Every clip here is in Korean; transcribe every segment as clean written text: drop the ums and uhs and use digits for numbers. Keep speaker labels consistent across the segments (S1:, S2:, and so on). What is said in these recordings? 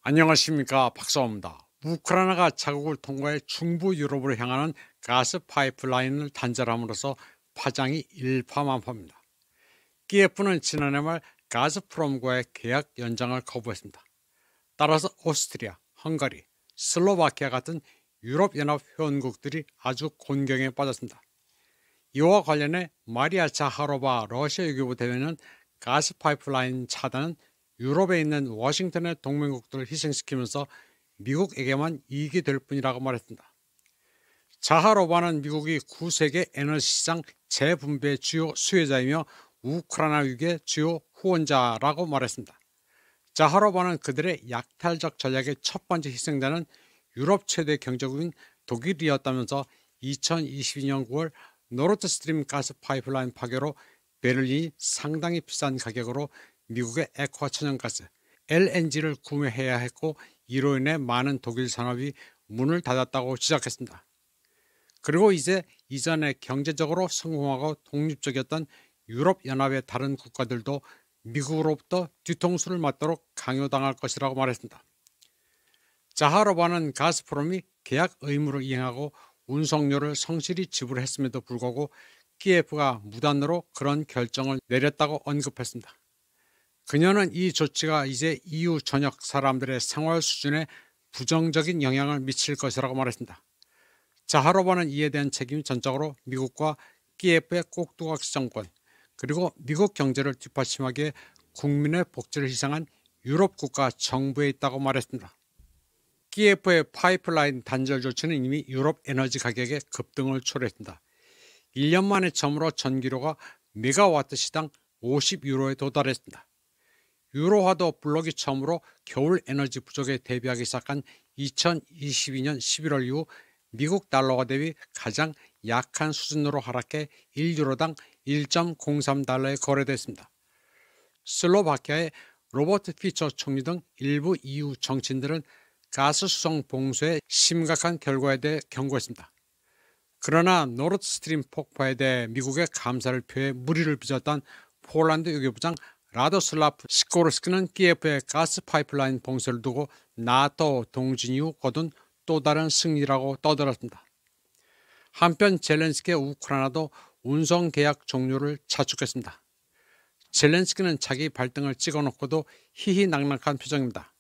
S1: 안녕하십니까, 박사입니다. 우크라이나가 자국을 통과해 중부 유럽으로 향하는 가스 파이프라인을 단절함으로써 파장이 일파만파입니다. 키예프는 지난해 말 가스프롬과의 계약 연장을 거부했습니다. 따라서 오스트리아, 헝가리, 슬로바키아 같은 유럽연합 회원국들이 아주 곤경에 빠졌습니다. 이와 관련해 마리아 자하로바 러시아 외교부 대변인은 가스 파이프라인 차단은 유럽에 있는 워싱턴의 동맹국들을 희생시키면서 미국에게만 이익이 될 뿐이라고 말했습니다. 자하로바는 미국이 9세계 에너지 시장 재분배의 주요 수혜자이며 우크라이나 위기의 주요 후원자라고 말했습니다. 자하로바는 그들의 약탈적 전략의 첫 번째 희생자는 유럽 최대 경제국인 독일이었다면서 2022년 9월 노르드스트림 가스 파이프라인 파괴로 베를린이 상당히 비싼 가격으로 미국의 액화 천연가스 LNG를 구매해야 했고 이로 인해 많은 독일 산업이 문을 닫았다고 지적했습니다. 그리고 이제 이전에 경제적으로 성공하고 독립적이었던 유럽연합의 다른 국가들도 미국으로부터 뒤통수를 맞도록 강요당할 것이라고 말했습니다. 자하로바는 가스프롬이 계약 의무를 이행하고 운송료를 성실히 지불했음에도 불구하고 키예프가 무단으로 그런 결정을 내렸다고 언급했습니다. 그녀는 이 조치가 이제 EU 전역 사람들의 생활 수준에 부정적인 영향을 미칠 것이라고 말했습니다. 자하로바는 이에 대한 책임이 전적으로 미국과 키예프의 꼭두각시 정권 그리고 미국 경제를 뒷받침하기에 국민의 복지를 희생한 유럽 국가 정부에 있다고 말했습니다. 키예프의 파이프라인 단절 조치는 이미 유럽 에너지 가격의 급등을 초래했습니다. 1년 만에 처음으로 전기료가 메가와트 시당 50유로에 도달했습니다. 유로화도 블록이 처음으로 겨울 에너지 부족에 대비하기 시작한 2022년 11월 이후 미국 달러화 대비 가장 약한 수준으로 하락해 1유로당 1.03달러에 거래됐습니다. 슬로바키아의 로버트 피처 총리 등 일부 EU 정치인들은 가스 수송 봉쇄의 심각한 결과에 대해 경고했습니다. 그러나 노르드스트림 폭파에 대해 미국의 감사를 표해 물의를 빚었던 폴란드 외교부장 라도슬라프 시코르스키는 키예프의 가스 파이프라인 봉쇄를 두고 나토 동진 이후 거둔 또 다른 승리라고 떠들었습니다. 한편 젤렌스키의 우크라이나도 운송 계약 종료를 자축했습니다. 젤렌스키는 자기 발등을 찍어놓고도 희희낙낙한 표정입니다.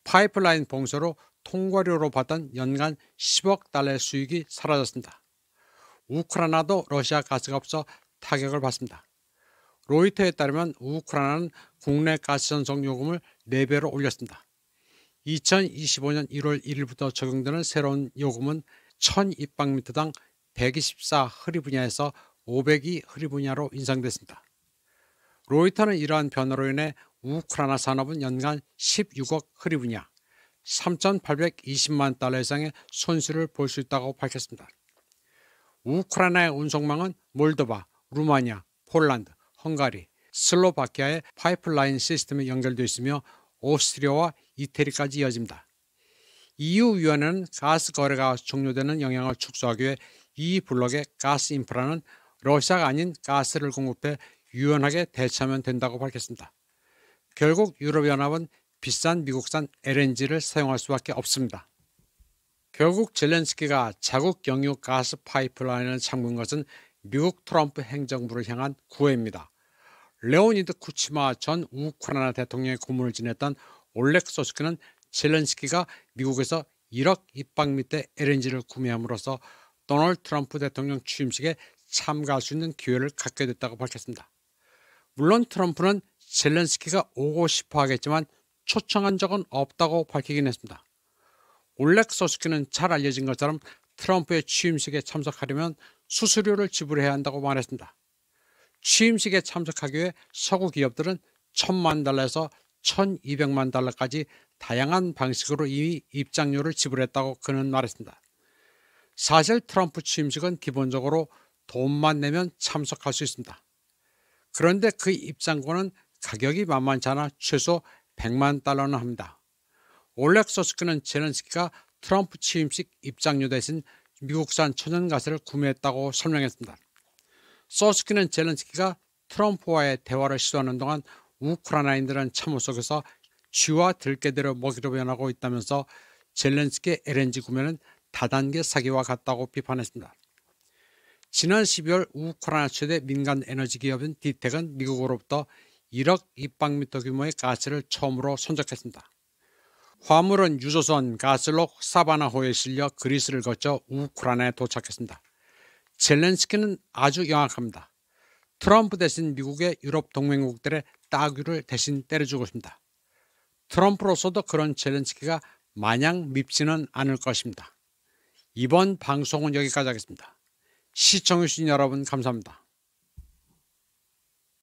S1: 파이프라인 봉쇄로 통과료로 받던 연간 10억 달러의 수익이 사라졌습니다. 우크라이나도 러시아 가스가 없어 타격을 받습니다. 로이터에 따르면 우크라이나는 국내 가스 전송 요금을 4배로 올렸습니다. 2025년 1월 1일부터 적용되는 새로운 요금은 1000입방미터당 124 흐리분야에서 502 흐리분야로 인상됐습니다. 로이터는 이러한 변화로 인해 우크라이나 산업은 연간 16억 흐리분야, 3,820만 달러 이상의 손실을 볼 수 있다고 밝혔습니다. 우크라이나의 운송망은 몰도바, 루마니아, 폴란드, 헝가리, 슬로바키아의 파이프라인 시스템에 연결되어 있으며 오스트리아와 이태리까지 이어집니다. EU위원회는 가스 거래가 종료되는 영향을 축소하기 위해 이 블록의 가스 인프라는 러시아가 아닌 가스를 공급해 유연하게 대처하면 된다고 밝혔습니다. 결국 유럽연합은 비싼 미국산 LNG를 사용할 수밖에 없습니다. 결국 젤렌스키가 자국 영유 가스 파이프라인을 잠근 것은 미국 트럼프 행정부를 향한 구애입니다. 레오니드 쿠치마 전 우크라이나 대통령의 고문을 지냈던 올렉 소스키는 젤렌스키가 미국에서 1억 입방미터 LNG를 구매함으로써 도널드 트럼프 대통령 취임식에 참가할 수 있는 기회를 갖게 됐다고 밝혔습니다. 물론 트럼프는 젤렌스키가 오고 싶어 하겠지만 초청한 적은 없다고 밝히긴 했습니다. 올렉 소스키는 잘 알려진 것처럼 트럼프의 취임식에 참석하려면 수수료를 지불해야 한다고 말했습니다. 취임식에 참석하기 위해 서구 기업들은 1,000만 달러에서 1,200만 달러까지 다양한 방식으로 이미 입장료를 지불했다고 그는 말했습니다. 사실 트럼프 취임식은 기본적으로 돈만 내면 참석할 수 있습니다. 그런데 그 입장권은 가격이 만만치 않아 최소 100만 달러는 합니다. 올렉 소스키는 젤렌스키가 트럼프 취임식 입장료 대신 미국산 천연가스를 구매했다고 설명했습니다. 소스키는 젤렌스키가 트럼프와의 대화를 시도하는 동안 우크라이나인들은 참호 속에서 쥐와 들깨들을 먹이로 변하고 있다면서 젤렌스키의 LNG 구매는 다단계 사기와 같다고 비판했습니다. 지난 12월 우크라이나 최대 민간 에너지 기업인 디텍은 미국으로부터 1억 입방미터 규모의 가스를 처음으로 선적했습니다. 화물은 유조선 가스록 사바나호에 실려 그리스를 거쳐 우크라이나에 도착했습니다. 젤렌스키는 아주 영악합니다. 트럼프 대신 미국의 유럽 동맹국들의 따귀를 대신 때려주고 있습니다. 트럼프로서도 그런 젤렌스키가 마냥 밉지는 않을 것입니다. 이번 방송은 여기까지 하겠습니다. 시청해주신 여러분 감사합니다.